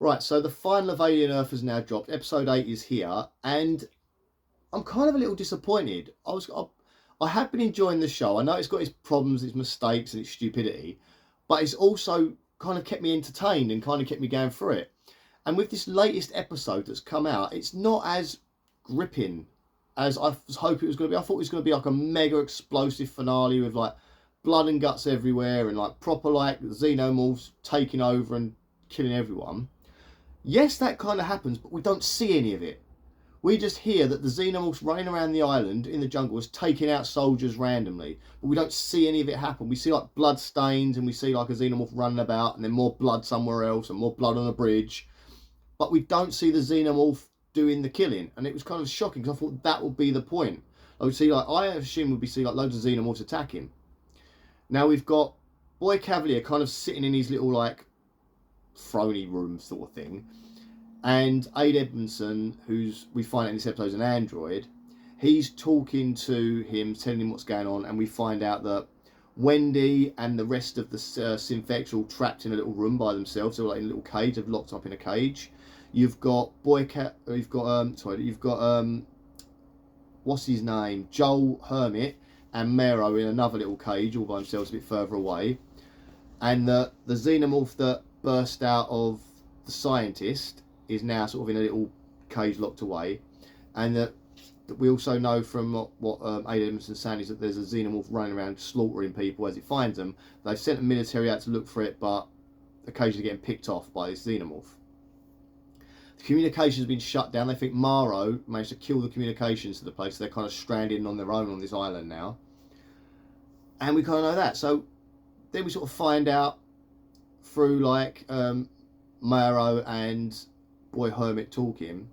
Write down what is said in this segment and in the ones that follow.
Right, so the final of Alien Earth has now dropped. Episode 8 is here, and I'm kind of a little disappointed. I have been enjoying the show. I know it's got its problems, its mistakes, and its stupidity, but it's also kind of kept me entertained and kind of kept me going through it. And with this latest episode that's come out, it's not as gripping as I was hoping it was going to be. I thought it was going to be like a mega explosive finale with like blood and guts everywhere and like proper like xenomorphs taking over and killing everyone. Yes, that kind of happens, but we don't see any of it. We just hear that the xenomorphs running around the island in the jungle is taking out soldiers randomly, but we don't see any of it happen. We see like blood stains and we see like a xenomorph running about and then more blood somewhere else and more blood on a bridge, but we don't see the xenomorph doing the killing. And it was kind of shocking because I thought that would be the point. I would see like, I assume we'd be seeing like loads of xenomorphs attacking. Now we've got Boy Cavalier kind of sitting in his little like throny room sort of thing, and Ade Edmondson, who's we find out in this episode is an android, he's talking to him, telling him what's going on, and we find out that Wendy and the rest of the Synthex are all trapped in a little room by themselves. They're like in a little cage, they've locked up in a cage. You've got you've got what's his name, Joel Hermit and Mero in another little cage, all by themselves, a bit further away. And the xenomorph that burst out of the scientist is now sort of in a little cage locked away, and that we also know from what Ade Edmondson saying is that there's a xenomorph running around slaughtering people as it finds them. They've sent the military out to look for it, but occasionally getting picked off by this xenomorph. The communications have been shut down. They think Maro managed to kill the communications to the place. So they're kind of stranded on their own on this island now, and we kind of know that. So then we sort of find out through like Maro and Boy Hermit talking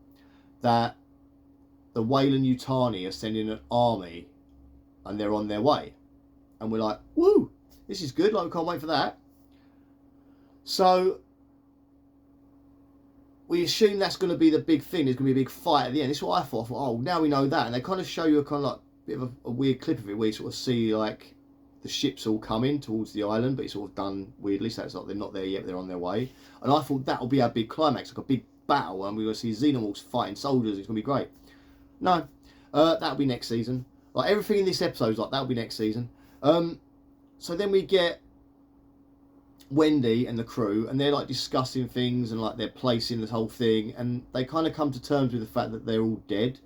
that the Weyland-Yutani are sending an army and they're on their way. And we're like, woo, this is good, like we can't wait for that. So we assume that's going to be the big thing. There's going to be a big fight at the end. This is what I thought. Oh, now we know that. And they kind of show you a kind of like bit of a weird clip of it where you sort of see like the ships all coming towards the island, but it's all done weirdly, so it's like they're not there yet, they're on their way. And I thought that'll be our big climax, like a big battle, and we're going to see xenomorphs fighting soldiers. It's going to be great. No, that'll be next season. Like everything in this episode is like that'll be next season. So then we get Wendy and the crew, and they're like discussing things and like they're placing this whole thing, and they kind of come to terms with the fact that they're all dead.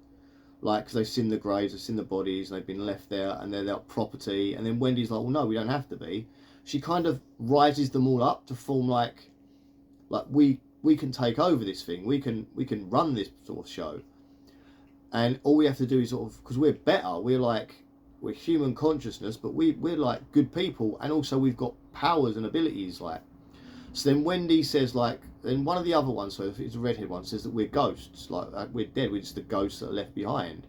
Like, because they've seen the graves, they've seen the bodies, and they've been left there, and they're their property. And then Wendy's like, well, no, we don't have to be. She kind of rises them all up to form like we can take over this thing. We can run this sort of show. And all we have to do is sort of, because we're better, we're human consciousness, but we're like good people, and also we've got powers and abilities. Like, so then Wendy says like, then one of the other ones, so if it's a redhead one, says that we're ghosts, like we're dead, we're just the ghosts that are left behind.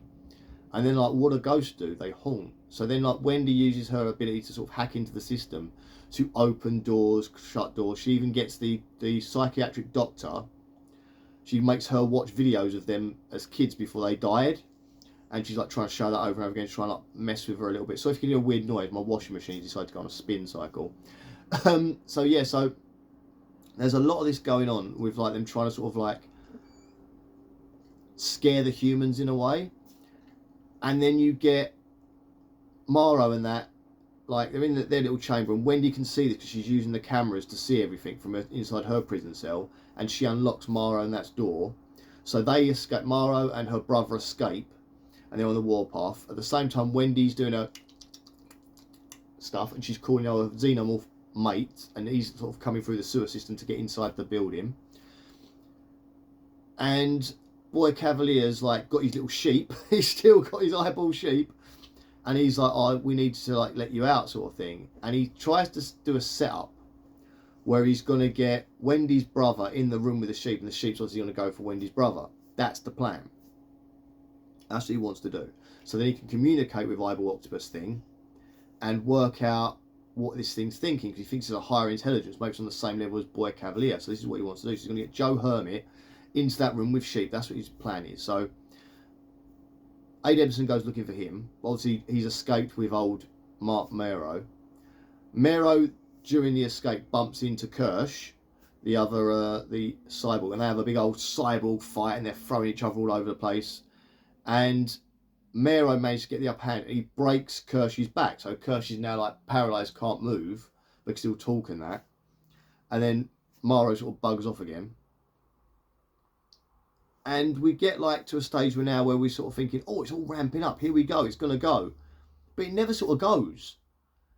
And then like, what do ghosts do? They haunt. So then like Wendy uses her ability to sort of hack into the system to open doors, shut doors. She even gets the psychiatric doctor. She makes her watch videos of them as kids before they died. And she's like trying to show that over and over again, trying to like mess with her a little bit. So if you can hear a weird noise, my washing machine decided to go on a spin cycle. So yeah, so there's a lot of this going on with like them trying to sort of like scare the humans in a way. And then you get Maro and that, like they're in their little chamber, and Wendy can see this because she's using the cameras to see everything from inside her prison cell, and she unlocks Maro and that's door. So they escape, Maro and her brother escape, and they're on the warpath. At the same time, Wendy's doing her stuff, and she's calling her xenomorph mate, and he's sort of coming through the sewer system to get inside the building. And Boy Cavalier's like got his little sheep. He's still got his eyeball sheep, and he's like, "Oh, we need to like let you out," sort of thing. And he tries to do a setup where he's gonna get Wendy's brother in the room with the sheep, and the sheep's obviously gonna go for Wendy's brother. That's the plan. That's what he wants to do. So then he can communicate with Eyeball Octopus thing and work out what this thing's thinking, because he thinks it's a higher intelligence, maybe it's on the same level as Boy Cavalier. So this is what he wants to do. So he's going to get Joe Hermit into that room with sheep. That's what his plan is. So Ade Edmondson goes looking for him. Obviously, he's escaped with old Mark Mero. Mero, during the escape, bumps into Kirsch, the other the cyborg, and they have a big old cyborg fight, and they're throwing each other all over the place. And Mero managed to get the upper hand. He breaks Kersh's back, so Kersh's now like paralysed, can't move, but can still talk and that. And then Maro sort of bugs off again. And we get like to a stage where we're sort of thinking, oh, it's all ramping up. Here we go. It's going to go. But it never sort of goes.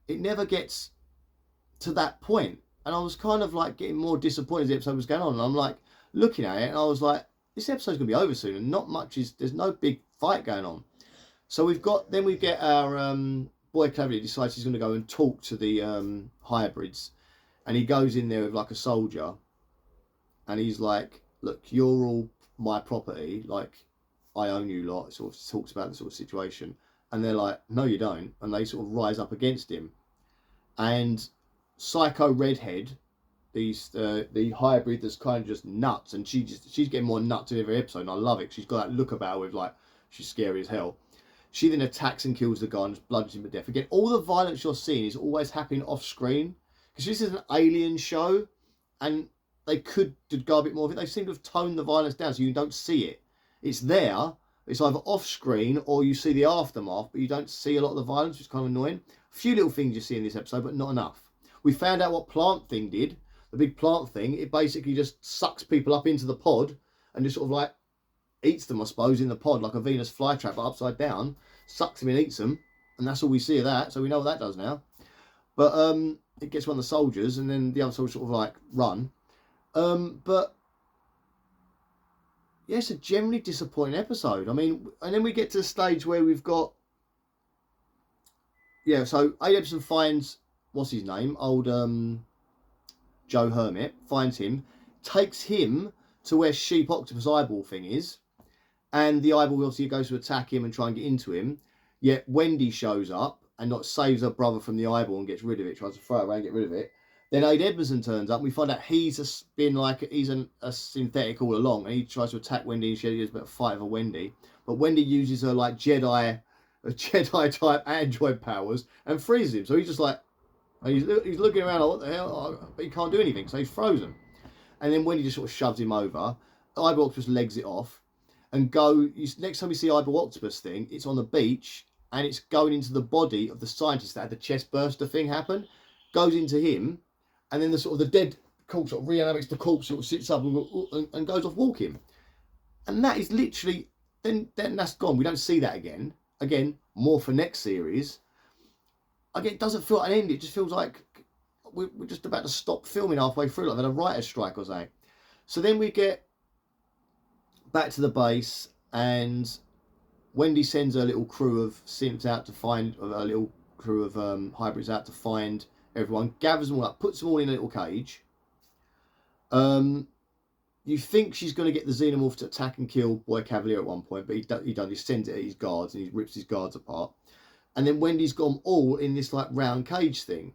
It never gets to that point. And I was kind of like getting more disappointed as the episode was going on. And I'm like looking at it and I was like, this episode's going to be over soon. And there's no big fight going on. So we get our boy Cavalier decides he's going to go and talk to the hybrids. And he goes in there with like a soldier. And he's like, look, you're all my property, like I own you lot. Sort of talks about the sort of situation, and they're like, no you don't, and they sort of rise up against him. And Psycho Redhead, the hybrid that's kind of just nuts, and she's getting more nuts in every episode, and I love it. She's got that look about her with like, she's scary as hell. She then attacks and kills the guy and just bludgeons him to death. Again, all the violence you're seeing is always happening off screen, because this is an alien show, and they could go a bit more of it. They seem to have toned the violence down so you don't see it. It's there. It's either off screen or you see the aftermath, but you don't see a lot of the violence, which is kind of annoying. A few little things you see in this episode, but not enough. We found out what Plant Thing did. The big plant thing, it basically just sucks people up into the pod and just sort of like eats them, I suppose, in the pod like a Venus flytrap, but upside down. Sucks them and eats them. And that's all we see of that. So we know what that does now. But it gets one of the soldiers, and then the other soldiers sort of like run. But yeah, it's a generally disappointing episode. I mean, and then we get to the stage where we've got, yeah, so Ade Edmondson finds, what's his name, old Joe Hermit, finds him, takes him to where Sheep Octopus eyeball thing is, and the eyeball obviously goes to attack him and try and get into him, yet Wendy shows up and not saves her brother from the eyeball and gets rid of it, tries to throw it away and get rid of it. Then Ade Edmondson turns up and we find out he's a synthetic all along, and he tries to attack Wendy and she has a bit of a fight with Wendy. But Wendy uses her like Jedi type android powers and freezes him. So he's just like, he's looking around like, what the hell? But he can't do anything, so he's frozen. And then Wendy just sort of shoves him over. Eyeball Octopus legs it off and next time you see Eyeball Octopus thing, it's on the beach and it's going into the body of the scientist that had the chest burster thing happen. Goes into him. And then the dead corpse sort of reanimates the corpse, sort of sits up and goes off walking. And that is literally, then that's gone. We don't see that again. Again, more for next series. Again, it doesn't feel like an end. It just feels like we're just about to stop filming halfway through, like they're a writer's strike or something. So then we get back to the base, and Wendy sends her little crew of synths out to find, a little crew of hybrids out to find everyone, gathers them all up, puts them all in a little cage. You think she's going to get the Xenomorph to attack and kill Boy Cavalier at one point, but he doesn't. He sends it at his guards and he rips his guards apart. And then Wendy's got them all in this like round cage thing.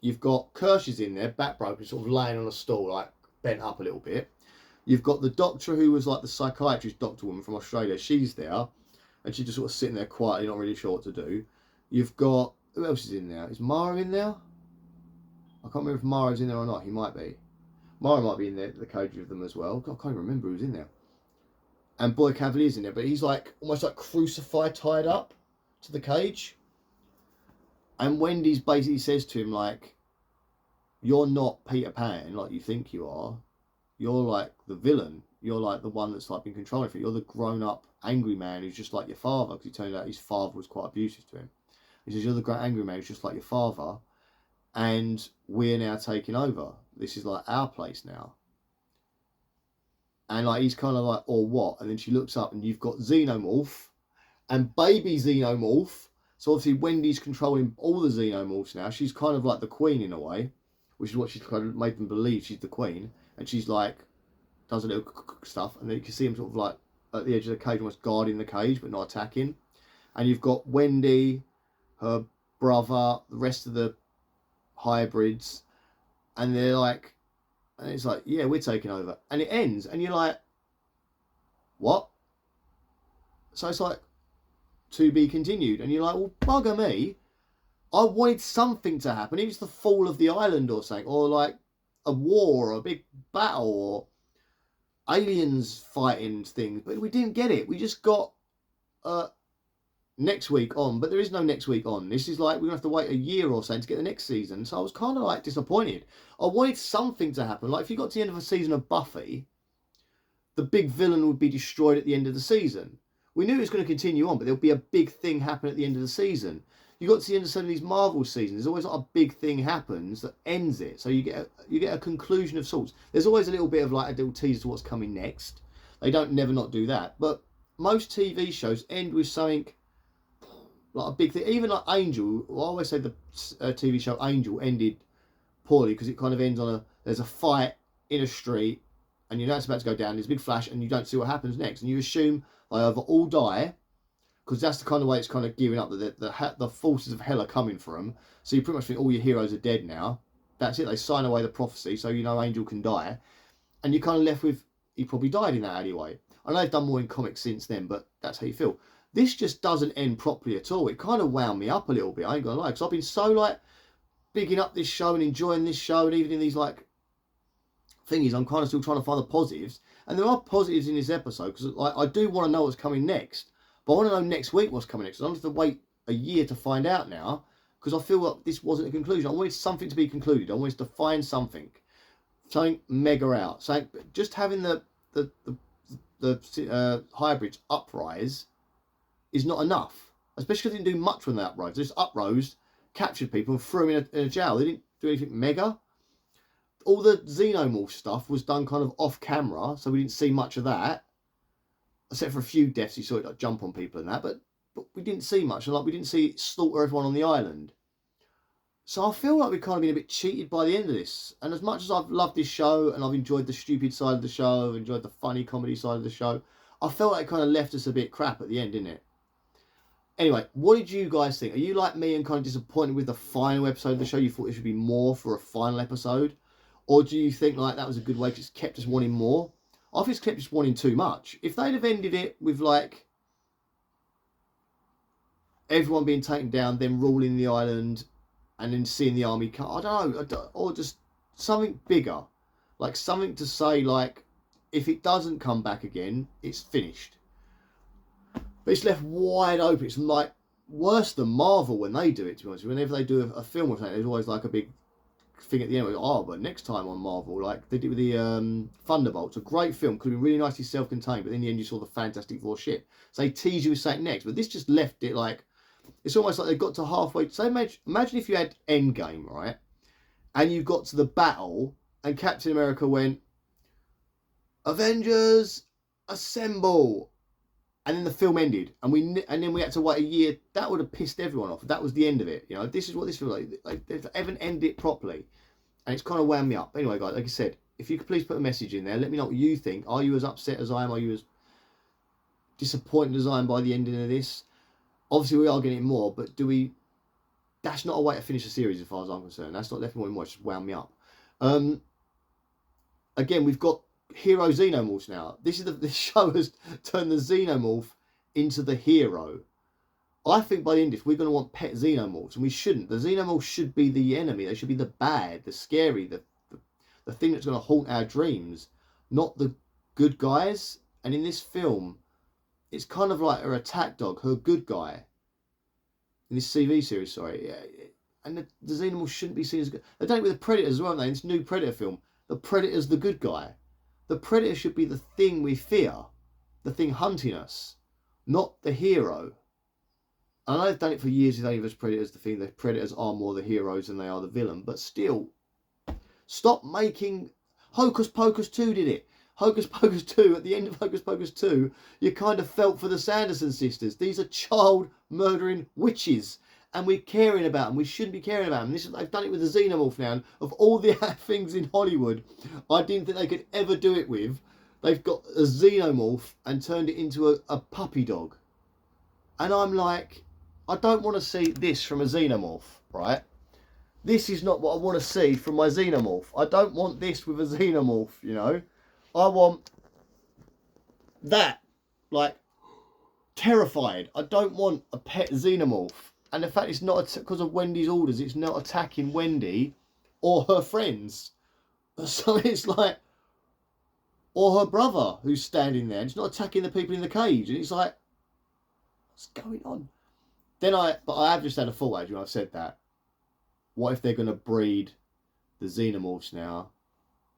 You've got Kersh's in there, back broken, sort of laying on a stool, like bent up a little bit. You've got the doctor who was like the psychiatrist doctor woman from Australia. She's there, and she's just sort of sitting there quietly, not really sure what to do. You've got, who else is in there? Is Mara in there? I can't remember if Mara's in there or not. He might be. Mara might be in there, the cage with them as well. God, I can't even remember who's in there. And Boy Cavalier's in there, but he's like almost like crucified, tied up to the cage. And Wendy's basically says to him like, you're not Peter Pan like you think you are. You're like the villain. You're like the one that's like been controlling for you. You're the grown-up angry man who's just like your father, because he turned out his father was quite abusive to him. He says, you're the great angry man who's just like your father. And we're now taking over. This is like our place now. And like he's kind of like, or what? And then she looks up and you've got Xenomorph and baby Xenomorph. So obviously Wendy's controlling all the Xenomorphs now. She's kind of like the queen in a way, which is what she's kind of made them believe she's the queen. And she's like, does a little stuff. And then you can see him sort of like at the edge of the cage, almost guarding the cage, but not attacking. And you've got Wendy, her brother, the rest of the hybrids, and they're like, and it's like, yeah, we're taking over, and it ends and you're like, what? So it's like, to be continued, and you're like, well, bugger me, I wanted something to happen. It was the fall of the island or something, or like a war or a big battle or aliens fighting things, but we didn't get it. We just got next week on, but there is no next week on. This is like we're gonna have to wait a year or so to get the next season. So I was kind of like disappointed. I wanted something to happen. Like if you got to the end of a season of Buffy, the big villain would be destroyed at the end of the season. We knew it was going to continue on, but there'll be a big thing happen at the end of the season. You got to the end of some of these Marvel seasons, there's always like a big thing happens that ends it. So you get a conclusion of sorts. There's always a little bit of like a little teaser to what's coming next. They don't never not do that, but most TV shows end with something like a big thing. Even like Angel, I always say the TV show Angel ended poorly because it kind of ends on there's a fight in a street and you know it's about to go down, there's a big flash and you don't see what happens next, and you assume they either all die, because that's the kind of way it's kind of gearing up, that the forces of hell are coming for them, so you pretty much think all your heroes are dead now. That's it, they sign away the prophecy, so you know Angel can die, and you're kind of left with, he probably died in that alleyway. I know they've done more in comics since then, but that's how you feel. This just doesn't end properly at all. It kind of wound me up a little bit, I ain't gonna lie, because I've been so like bigging up this show and enjoying this show, and even in these like thingies, I'm kind of still trying to find the positives, and there are positives in this episode, because like, I do want to know what's coming next, but I want to know next week what's coming next. I don't have to wait a year to find out now, because I feel like this wasn't a conclusion. I wanted something to be concluded. I wanted to find something mega out. So just having the hybrids uprise is not enough, especially because they didn't do much when they uprose. They just uprose, captured people and threw them in a jail. They didn't do anything mega. All the xenomorph stuff was done kind of off camera, so we didn't see much of that, except for a few deaths. You saw it like jump on people and that, but we didn't see much, and like we didn't see it slaughter everyone on the island. So I feel like we've kind of been a bit cheated by the end of this. And as much as I've loved this show and I've enjoyed the stupid side of the show, I've enjoyed the funny comedy side of the show, I felt like it kind of left us a bit crap at the end, didn't it? Anyway, what did you guys think? Are you like me and kind of disappointed with the final episode of the show? You thought there should be more for a final episode? Or do you think like that was a good way, because it's kept us wanting more? I think it's kept us wanting too much. If they'd have ended it with like everyone being taken down, then ruling the island, and then seeing the army come, I don't know, or just something bigger, like something to say like, if it doesn't come back again, it's finished. But it's left wide open. It's like worse than Marvel when they do it, to be honest. Whenever they do a film or something, there's always like a big thing at the end. Oh, but next time on Marvel, like they did with the Thunderbolts, a great film, could be really nicely self-contained, but in the end you saw the Fantastic Four shit. So they tease you with something next, but this just left it like, it's almost like they got to halfway. So imagine if you had Endgame, right, and you got to the battle and Captain America went, Avengers assemble, and then the film ended, and then we had to wait a year. That would have pissed everyone off. That was the end of it. You know, this is what this feels like. They haven't ended it properly, and it's kind of wound me up. Anyway, guys, like I said, if you could please put a message in there, let me know what you think. Are you as upset as I am? Are you as disappointed as I am by the ending of this? Obviously, we are getting more, but do we? That's not a way to finish a series, as far as I'm concerned. That's not left more and more. It's just wound me up. Again, we've got hero xenomorphs now. This show has turned the xenomorph into the hero. I think by the end of this, we're going to want pet xenomorphs, and we shouldn't. The xenomorphs should be the enemy. They should be the bad, the scary, the thing that's going to haunt our dreams, not the good guys. And in this film, it's kind of like her attack dog, her good guy. In this TV series, sorry. And the xenomorphs shouldn't be seen as good. They've done it with the Predators as well, haven't they? In this new Predator film, the Predator's the good guy. The Predator should be the thing we fear, the thing hunting us, not the hero. And I've done it for years with Alien vs Predators, the thing that Predators are more the heroes than they are the villain. But still, stop making... Hocus Pocus 2 did it. Hocus Pocus 2, at the end of Hocus Pocus 2, you kind of felt for the Sanderson sisters. These are child murdering witches, and we're caring about them. We shouldn't be caring about them. They've done it with the xenomorph now. And of all the things in Hollywood, I didn't think they could ever do it with. They've got a xenomorph and turned it into a puppy dog. And I'm like, I don't want to see this from a xenomorph, right? This is not what I want to see from my xenomorph. I don't want this with a xenomorph, you know. I want that, like, terrified. I don't want a pet xenomorph. And the fact it's not because of Wendy's orders, it's not attacking Wendy or her friends. So it's like, or her brother who's standing there and she's not attacking the people in the cage. And it's like, what's going on? But I have just had a thought, actually, when I've said that. What if they're going to breed the xenomorphs now?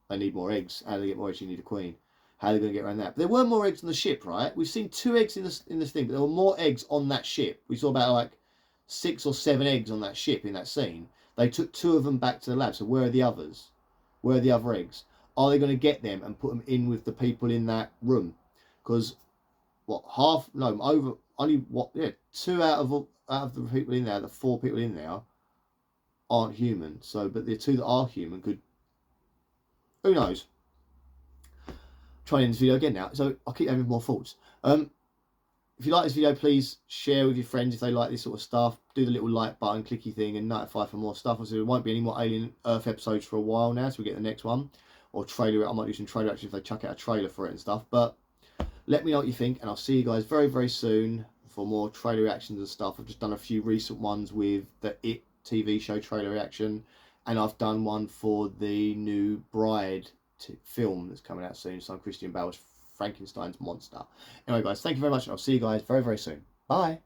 They need more eggs. How do they get more eggs? You need a queen. How are they going to get around that? But there were more eggs on the ship, right? We've seen 2 eggs in this thing, but there were more eggs on that ship. We saw about like 6 or 7 eggs on that ship in that scene. They took 2 of them back to the lab. So where are the others? Where are the other eggs? Are they going to get them and put them in with the people in that room? Because only 2 out of the people in there, the 4 people in there, aren't human. So, but the 2 that are human could. Who knows? Trying to end this video again now, so I'll keep having more thoughts. If you like this video, please share with your friends if they like this sort of stuff. Do the little like button, clicky thing, and notify for more stuff. So there won't be any more Alien Earth episodes for a while now, so we get the next one. Or trailer, I might do some trailer actually if they chuck out a trailer for it and stuff. But let me know what you think, and I'll see you guys very, very soon for more trailer reactions and stuff. I've just done a few recent ones with the It TV show trailer reaction, and I've done one for the new Bride film that's coming out soon. So Christian Bale's Frankenstein's monster. Anyway, guys, thank you very much. I'll see you guys very, very soon. Bye.